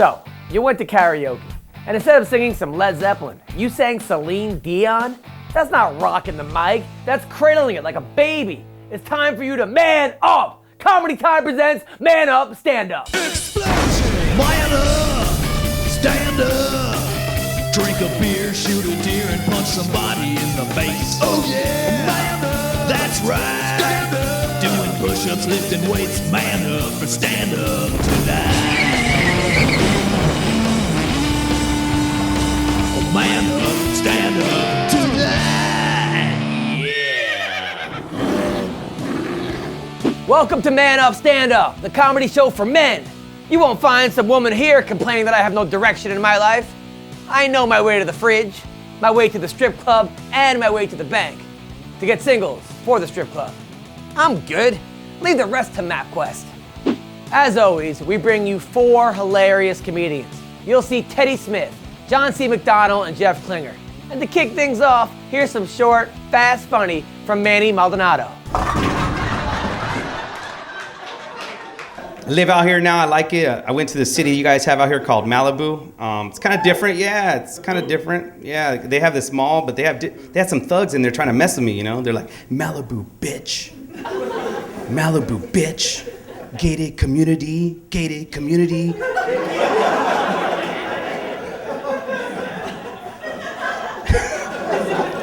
So, you went to karaoke, and instead of singing some Led Zeppelin, you sang Celine Dion? That's not rocking the mic, that's cradling it like a baby. It's time for you to man up! Comedy Time presents Man Up, Stand Up. Explosion! Man up! Stand up! Drink a beer, shoot a deer, and punch somebody in the face. Oh yeah! Man up! That's right! Stand up! Doing push-ups, lifting weights, man up or stand up tonight. Oh, man up, stand up tonight. Yeah! Welcome to Man Up, Stand Up, the comedy show for men. You won't find some woman here complaining that I have no direction in my life. I know my way to the fridge, my way to the strip club, and my way to the bank to get singles for the strip club. I'm good. Leave the rest to MapQuest. As always, we bring you 4 hilarious comedians. You'll see Teddy Smith, John C. McDonald, and Jeff Klinger. And to kick things off, here's some short, fast funny from Manny Maldonado. I live out here now. I like it. I went to the city you guys have out here called Malibu. It's kind of different. Yeah, it's kind of different. Yeah, they have this mall, but they had some thugs in there trying to mess with me, you know? They're like, Malibu, bitch. Malibu, bitch. Gated community, gated community.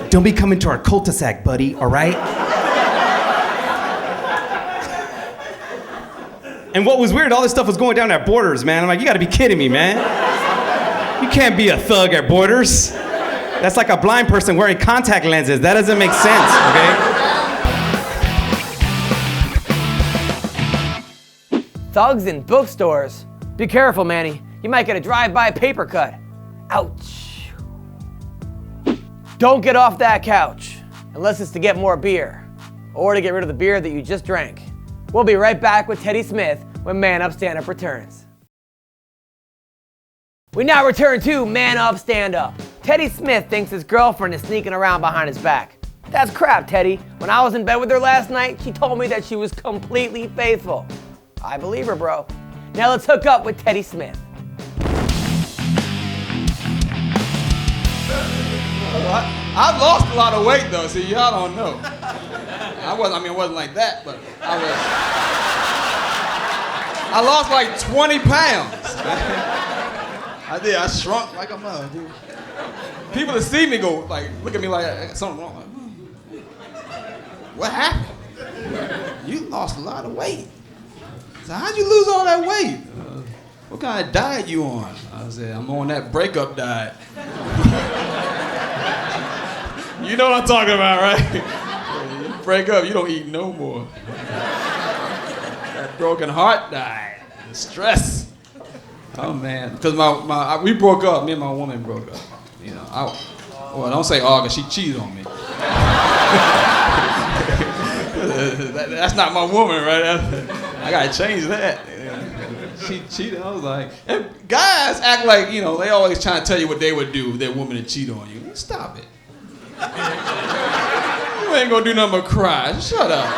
Don't be coming to our cul-de-sac, buddy, all right? And what was weird, all this stuff was going down at Borders, man. I'm like, you gotta be kidding me, man. You can't be a thug at Borders. That's like a blind person wearing contact lenses. That doesn't make sense, okay? Thugs in bookstores. Be careful, Manny. You might get a drive-by paper cut. Ouch. Don't get off that couch, unless it's to get more beer, or to get rid of the beer that you just drank. We'll be right back with Teddy Smith when Man Up, Stand Up returns. We now return to Man Up, Stand Up. Teddy Smith thinks his girlfriend is sneaking around behind his back. That's crap, Teddy. When I was in bed with her last night, she told me that she was completely faithful. I believe her, bro. Now let's hook up with Teddy Smith. I've lost a lot of weight though, so y'all don't know. It wasn't like that, but I lost like 20 pounds. I did, I shrunk like a mother, dude. People that see me go, like, look at me like something wrong. Like, what happened? You lost a lot of weight. So how'd you lose all that weight? What kind of diet you on? I said, I'm on that breakup diet. You know what I'm talking about, right? You break up, you don't eat no more. That broken heart diet, stress. Oh man, because we broke up. Me and my woman broke up. You know, don't say August. She cheated on me. That's not my woman, right? I gotta change that. She cheated. I was like, and guys act like, you know, they always trying to tell you what they would do if their woman would cheat on you. Stop it. You ain't gonna do nothing but cry. Shut up.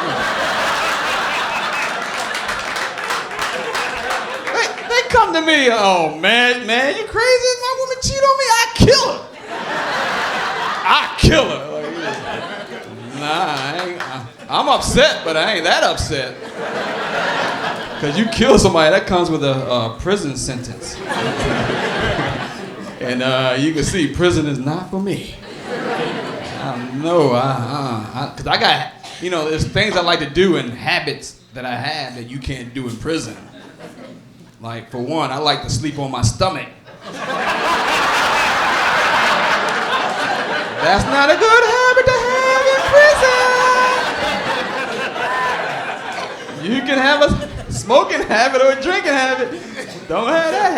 They come to me, oh man, you crazy? If my woman cheat on me, I kill her. Nah, I'm upset, but I ain't that upset. Cause you kill somebody, that comes with a prison sentence. And you can see prison is not for me. Because I got, you know, there's things I like to do and habits that I have that you can't do in prison. Like, for one, I like to sleep on my stomach. That's not a good habit to have in prison. You can have a smoking habit or a drinking habit. Don't have that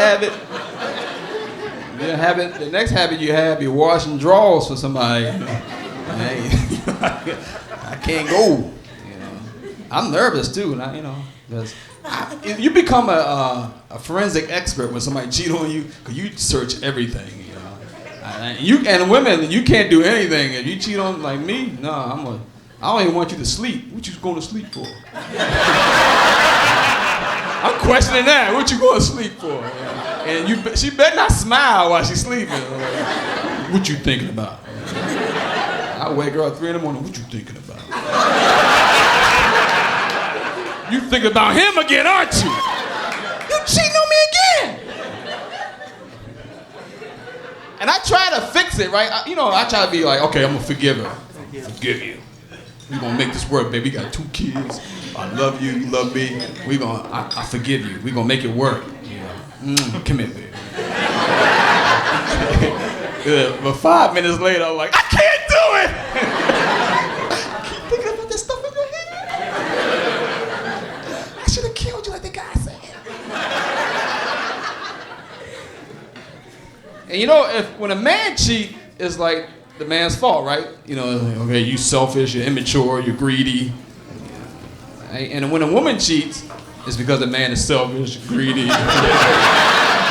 habit. The next habit you have, you're washing drawers for somebody. I can't go. You know, I'm nervous too, and because you become a forensic expert when somebody cheats on you, because you search everything. You know, and women, you can't do anything if you cheat on like me. No, I don't even want you to sleep. What you going to sleep for? I'm questioning that. What you going to sleep for? Yeah. And she better not smile while she's sleeping. What you thinking about? I wake her up 3 in the morning. What you thinking about? You thinking about him again, aren't you? You cheating on me again. And I try to fix it, right? I try to be like, okay, I'm gonna forgive her. Forgive you. We gonna make this work, baby. We got 2 kids. I love you. You love me. I forgive you. We gonna make it work. Come here, baby. But 5 minutes later, I'm like, I can't do it. Keep thinking about this stuff in your head. I should have killed you like the guy said. And when a man cheats, it's like the man's fault, right? Okay, you selfish, you're immature, you're greedy. And when a woman cheats, it's because the man is selfish, greedy,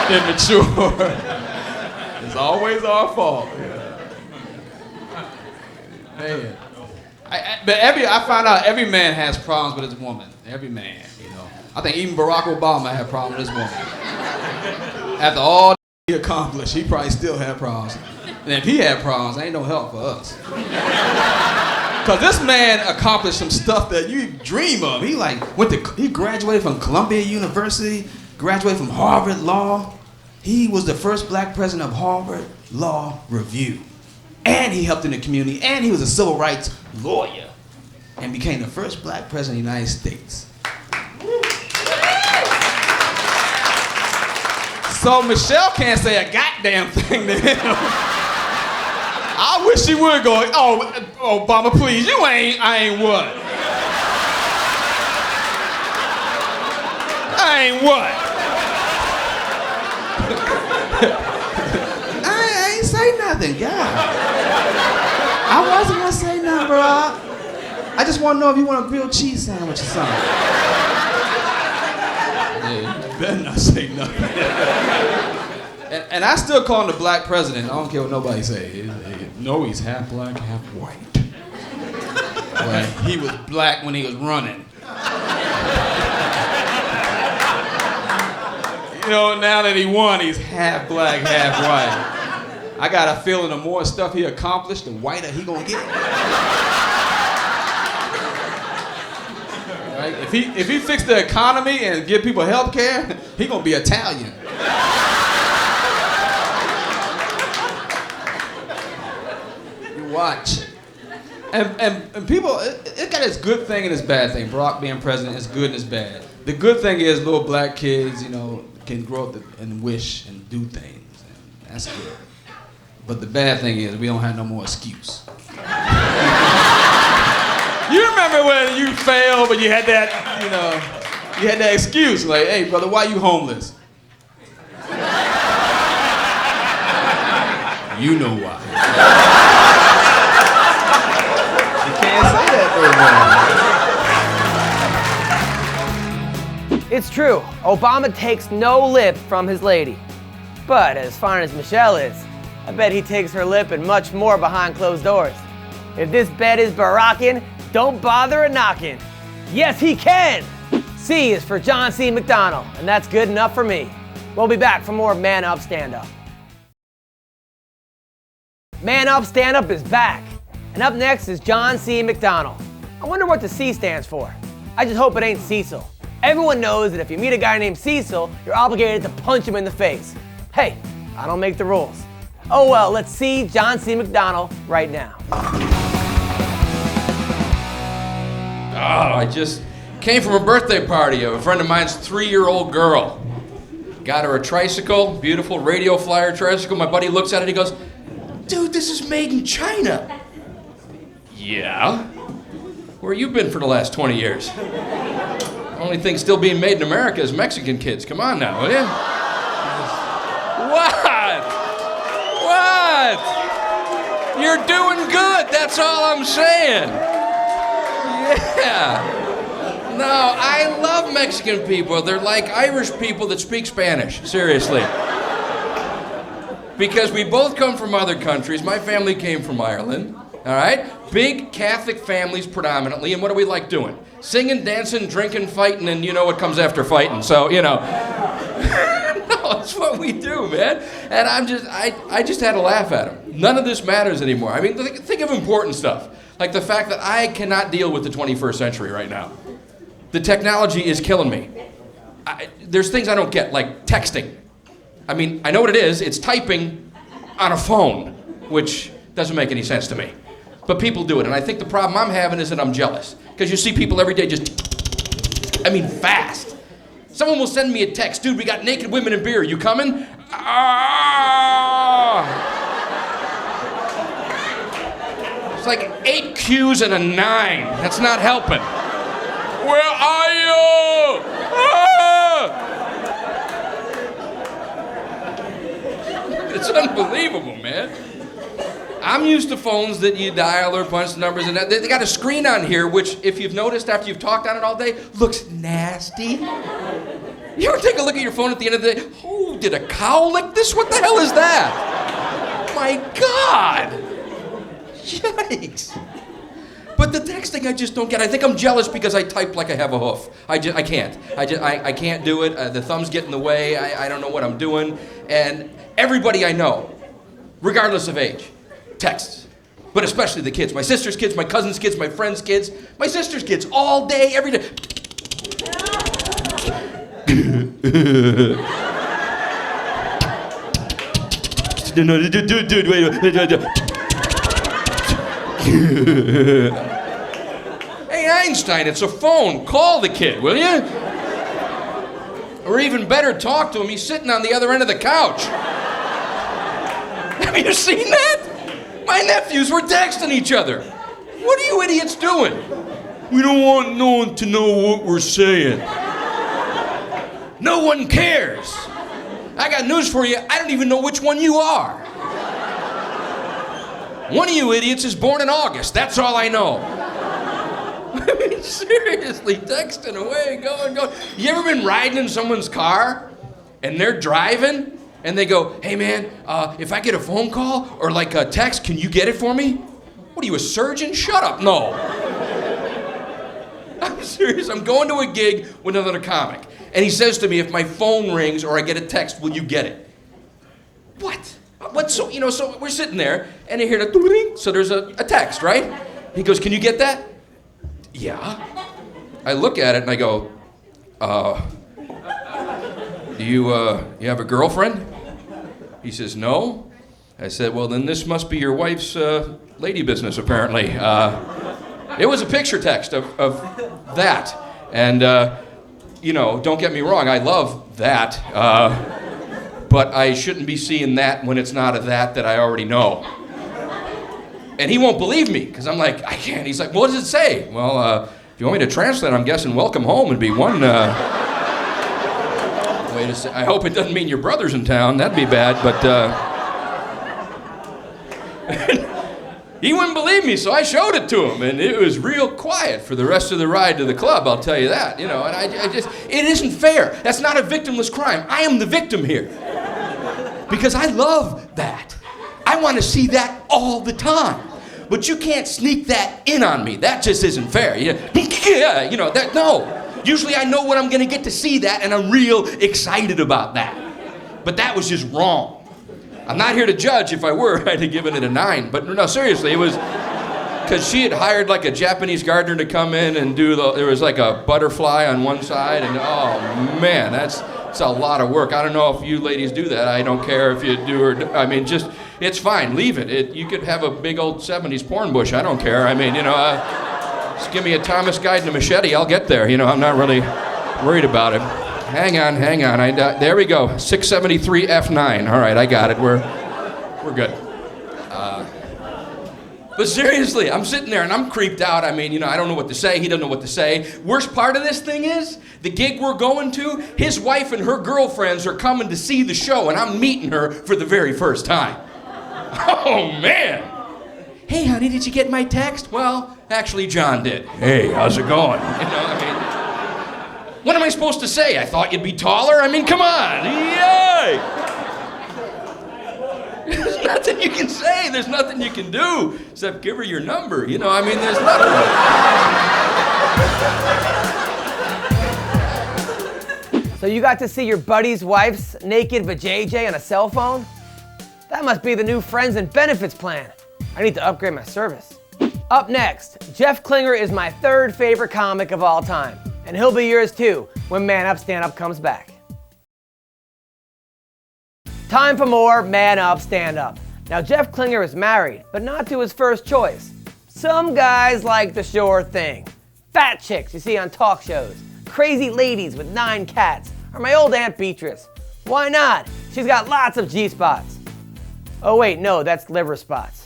immature. It's always our fault. Man. I found out every man has problems with his woman. Every man, I think even Barack Obama had problems with his woman. After all he accomplished, he probably still had problems. And if he had problems, ain't no help for us. Because this man accomplished some stuff that you dream of. He graduated from Columbia University, graduated from Harvard Law. He was the first black president of Harvard Law Review. And he helped in the community, and he was a civil rights lawyer, and became the first black president of the United States. So Michelle can't say a goddamn thing to him. I wish she would go, oh, Obama, please, I ain't what? I ain't what? I ain't say nothing, God. I wasn't gonna say nothing, bro. I just want to know if you want a grilled cheese sandwich or something. Yeah, you better not say nothing. And I still call him the black president. I don't care what nobody say. No, he's half black, half white. Like, he was black when he was running. Now that he won, he's half black, half white. I got a feeling the more stuff he accomplished, the whiter he gonna get. Right? If he fixed the economy and give people health care, he gonna be Italian. You watch. And people, it got its good thing and its bad thing. Barack being president is good and it's bad. The good thing is little black kids, can grow up and wish and do things. And that's good. But the bad thing is we don't have no more excuse. You remember when you failed, but you had that, you had that excuse, like, hey, brother, why you homeless? You know why. You can't say that though, man. It's true, Obama takes no lip from his lady. But as fine as Michelle is, I bet he takes her lip and much more behind closed doors. If this bed is barocking, don't bother a knocking. Yes, he can! C is for John C. McDonald, and that's good enough for me. We'll be back for more Man Up Stand Up. Man Up Stand Up is back. And up next is John C. McDonald. I wonder what the C stands for. I just hope it ain't Cecil. Everyone knows that if you meet a guy named Cecil, you're obligated to punch him in the face. Hey, I don't make the rules. Oh well, let's see John C. McDonald right now. Oh, I just came from a birthday party of a friend of mine's 3-year-old girl. Got her a tricycle, beautiful radio flyer tricycle. My buddy looks at it, he goes, dude, this is made in China. Yeah? Where you been for the last 20 years? Only thing still being made in America is Mexican kids. Come on now, will you? What? You're doing good, that's all I'm saying. Yeah. No, I love Mexican people. They're like Irish people that speak Spanish, seriously. Because we both come from other countries. My family came from Ireland, all right? Big Catholic families predominantly, and what do we like doing? Singing, dancing, drinking, fighting, and you know what comes after fighting, so, No, It's what we do, man. And I just had to laugh at him. None of this matters anymore. I mean, think of important stuff. Like the fact that I cannot deal with the 21st century right now. The technology is killing me. There's things I don't get, like texting. I mean, I know what it is. It's typing on a phone, which doesn't make any sense to me. But people do it, and I think the problem I'm having is that I'm jealous. Because you see people every day just, fast. Someone will send me a text, dude, we got naked women and beer, you coming? It's like 8 Q's and a 9. That's not helping. Where are you? It's unbelievable, man. I'm used to phones that you dial or punch numbers, and they got a screen on here, which, if you've noticed after you've talked on it all day, looks nasty. You ever take a look at your phone at the end of the day? Oh, did a cow lick this? What the hell is that? My God! Yikes! But the texting I just don't get. I think I'm jealous because I type like I have a hoof. I can't. I can't do it. The thumbs get in the way. I don't know what I'm doing. And everybody I know, regardless of age, texts. But especially the kids. My sister's kids, my cousin's kids, my friend's kids, my sister's kids, all day, every day. Hey, Einstein, it's a phone. Call the kid, will you? Or even better, talk to him. He's sitting on the other end of the couch. Have you seen that? My nephews were texting each other. What are you idiots doing? We don't want no one to know what we're saying. No one cares. I got news for you. I don't even know which one you are. One of you idiots is born in August. That's all I know. I mean, seriously, texting away, going. You ever been riding in someone's car and they're driving and they go, hey man, if I get a phone call or like a text, can you get it for me? What are you, a surgeon? Shut up, no. I'm serious, I'm going to a gig with another comic and he says to me, if my phone rings or I get a text, will you get it? What? So we're sitting there and I hear the ding, so there's a text, right? He goes, can you get that? Yeah. I look at it and I go, do you have a girlfriend? He says, no. I said, well, then this must be your wife's lady business, apparently. It was a picture text of that. And, don't get me wrong, I love that. But I shouldn't be seeing that when it's not a that I already know. And he won't believe me, because I'm like, I can't. He's like, what does it say? Well, if you want me to translate, I'm guessing welcome home would be one way to say. I hope it doesn't mean your brother's in town. That'd be bad, but he wouldn't believe me, so I showed it to him, and it was real quiet for the rest of the ride to the club, I'll tell you that. And I just, it isn't fair. That's not a victimless crime. I am the victim here. Because I love that. I want to see that all the time. But you can't sneak that in on me. That just isn't fair. No. Usually I know when I'm going to get to see that, and I'm real excited about that. But that was just wrong. I'm not here to judge. If I were, I'd have given it a 9. But no, seriously, it was because she had hired like a Japanese gardener to come in and there was like a butterfly on one side, and oh man, it's a lot of work. I don't know if you ladies do that. I don't care if you do or it's fine. Leave it. You could have a big old 70s porn bush. I don't care. Just give me a Thomas Guide and a machete. I'll get there. I'm not really worried about it. Hang on. There we go. 673 F9. All right, I got it. We're good. But seriously, I'm sitting there and I'm creeped out. I don't know what to say. He doesn't know what to say. Worst part of this thing is, the gig we're going to, his wife and her girlfriends are coming to see the show, and I'm meeting her for the very first time. Oh, man. Hey, honey, did you get my text? Well, actually, John did. Hey, how's it going? What am I supposed to say? I thought you'd be taller? Come on. Yay! There's nothing you can say. There's nothing you can do except give her your number. There's nothing. So you got to see your buddy's wife's naked vajayjay on a cell phone? That must be the new friends and benefits plan. I need to upgrade my service. Up next, Jeff Klinger is my third favorite comic of all time. And he'll be yours too when Man Up Stand Up comes back. Time for more Man Up Stand Up. Now Jeff Klinger is married, but not to his first choice. Some guys like the sure thing. Fat chicks you see on talk shows. Crazy ladies with 9 cats. Or my old Aunt Beatrice. Why not? She's got lots of G-spots. Oh wait, no, that's liver spots.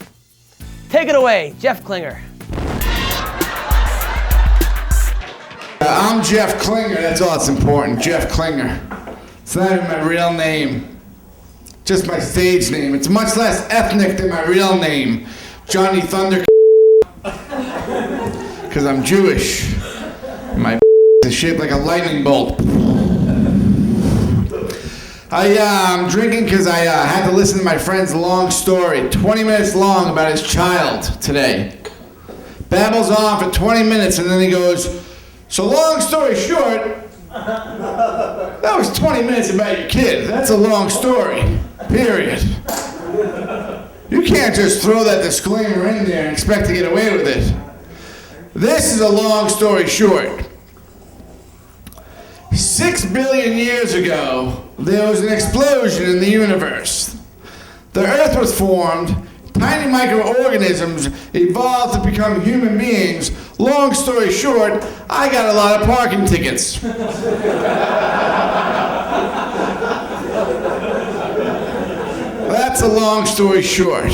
Take it away, Jeff Klinger. I'm Jeff Klinger, that's all that's important, Jeff Klinger. It's not even my real name, just my stage name. It's much less ethnic than my real name, Johnny Thunder. Because I'm Jewish. My is shaped like a lightning bolt. I'm drinking because I had to listen to my friend's long story, 20 minutes long, about his child today. Babbles on for 20 minutes and then he goes, so long story short, that was 20 minutes about your kid. That's a long story, period. You can't just throw that disclaimer in there and expect to get away with it. This is a long story short. 6 billion years ago, there was an explosion in the universe. The Earth was formed, tiny microorganisms evolved to become human beings. Long story short, I got a lot of parking tickets. That's a long story short.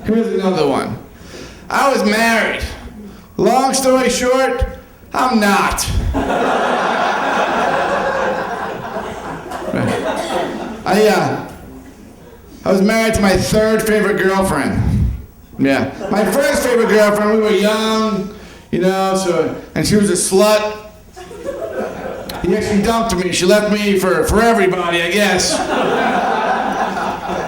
Here's another one. I was married. Long story short, I'm not. I was married to my third favorite girlfriend. Yeah. My first favorite girlfriend, we were young, and she was a slut. Yeah, she dumped me. She left me for everybody, I guess.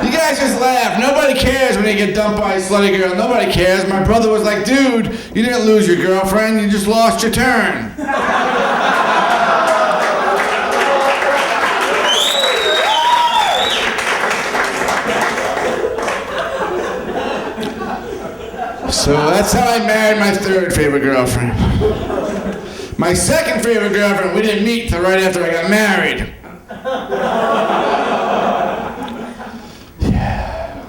You guys just laugh. Nobody cares when you get dumped by a slutty girl. Nobody cares. My brother was like, dude, you didn't lose your girlfriend. You just lost your turn. So that's how I married my third favorite girlfriend. My second favorite girlfriend, we didn't meet till right after I got married. Yeah.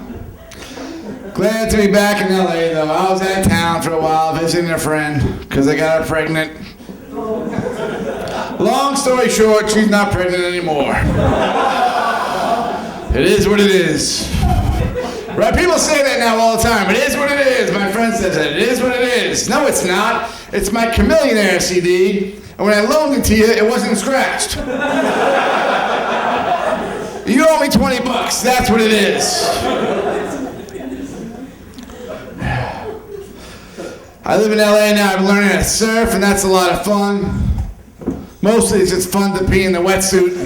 Glad to be back in LA though. I was out of town for a while visiting a friend because I got her pregnant. Long story short, she's not pregnant anymore. It is what it is. Right, people say that now all the time. It is what it is. My friend says that. It is what it is. No, it's not. It's my Chameleonaire CD, and when I loaned it to you, it wasn't scratched. You owe me $20. That's what it is. I live in LA now. I'm learning how to surf, and that's a lot of fun. Mostly it's just fun to pee in the wetsuit.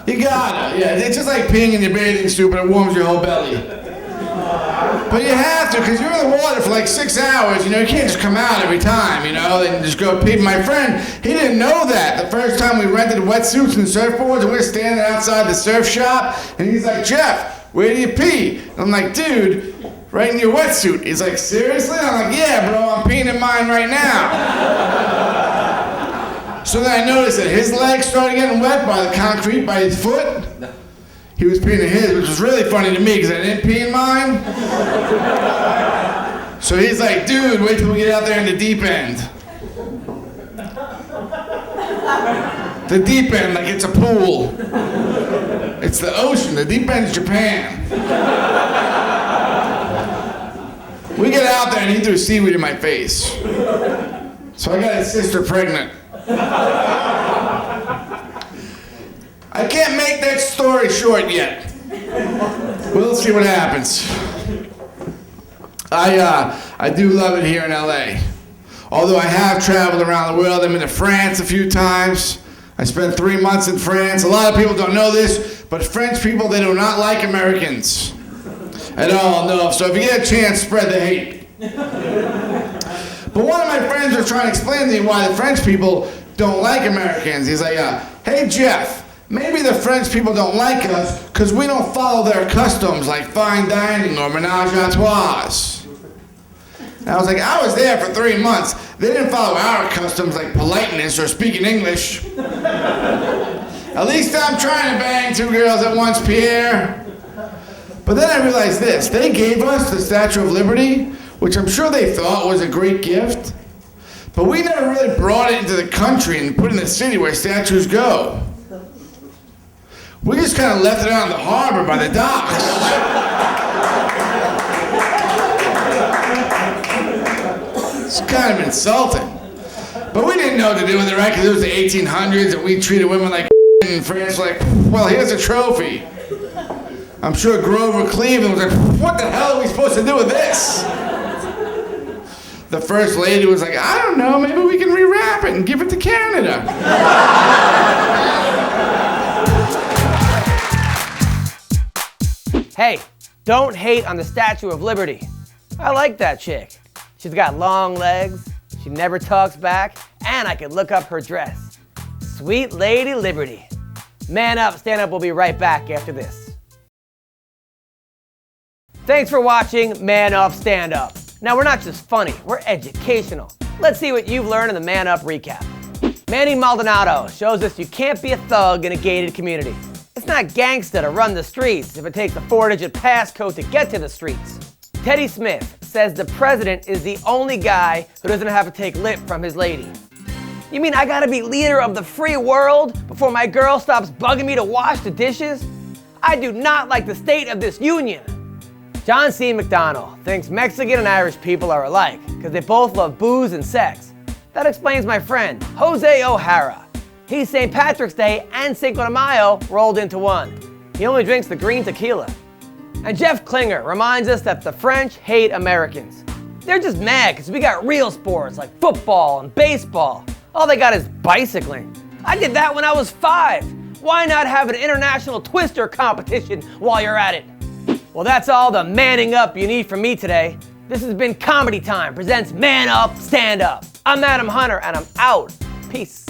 You gotta, yeah. It's just like peeing in your bathing suit, but it warms your whole belly. But you have to, because you're in the water for like 6 hours, you can't just come out every time, and just go pee. My friend, he didn't know that. The first time we rented wetsuits and surfboards, and we were standing outside the surf shop, and he's like, Jeff, where do you pee? And I'm like, dude, right in your wetsuit. He's like, seriously? I'm like, yeah, bro, I'm peeing in mine right now. So then I noticed that his legs started getting wet by the concrete by his foot. He was peeing in his, which was really funny to me because I didn't pee in mine. So he's like, dude, wait till we get out there in the deep end. The deep end, like it's a pool. It's the ocean. The deep end is Japan. We get out there and he threw seaweed in my face. So I got his sister pregnant. I can't make that story short yet. We'll see what happens. I do love it here in LA. Although I have traveled around the world. I've been to France a few times. I spent 3 months in France. A lot of people don't know this, but French people, they do not like Americans at all, no. So if you get a chance, spread the hate. But one of my friends was trying to explain to me why the French people don't like Americans. He's like, hey Jeff, maybe the French people don't like us because we don't follow their customs like fine dining or menage a trois. And I was like, I was there for 3 months. They didn't follow our customs like politeness or speaking English. At least I'm trying to bang 2 girls at once, Pierre. But then I realized this. They gave us the Statue of Liberty, which I'm sure they thought was a great gift. But we never really brought it into the country and put it in the city where statues go. We just kind of left it out in the harbor by the docks. It's kind of insulting. But we didn't know what to do with it, right? Because it was the 1800s and we treated women like in France, like, well, here's a trophy. I'm sure Grover Cleveland was like, what the hell are we supposed to do with this? The first lady was like, I don't know, maybe we can rewrap it and give it to Canada. Hey, don't hate on the Statue of Liberty. I like that chick. She's got long legs, she never talks back, and I can look up her dress. Sweet Lady Liberty. Man Up, Stand Up will be right back after this. Thanks for watching Man Up, Stand Up. Now we're not just funny, we're educational. Let's see what you've learned in the Man Up recap. Manny Maldonado shows us you can't be a thug in a gated community. It's not gangsta to run the streets if it takes a 4-digit passcode to get to the streets. Teddy Smith says the president is the only guy who doesn't have to take lip from his lady. You mean I gotta be leader of the free world before my girl stops bugging me to wash the dishes? I do not like the state of this union. John C. McDonald thinks Mexican and Irish people are alike because they both love booze and sex. That explains my friend, Jose O'Hara. He's St. Patrick's Day and Cinco de Mayo rolled into one. He only drinks the green tequila. And Jeff Klinger reminds us that the French hate Americans. They're just mad because we got real sports like football and baseball. All they got is bicycling. I did that when I was 5. Why not have an international twister competition while you're at it? Well, that's all the manning up you need from me today. This has been Comedy Time presents Man Up, Stand Up. I'm Adam Hunter and I'm out. Peace.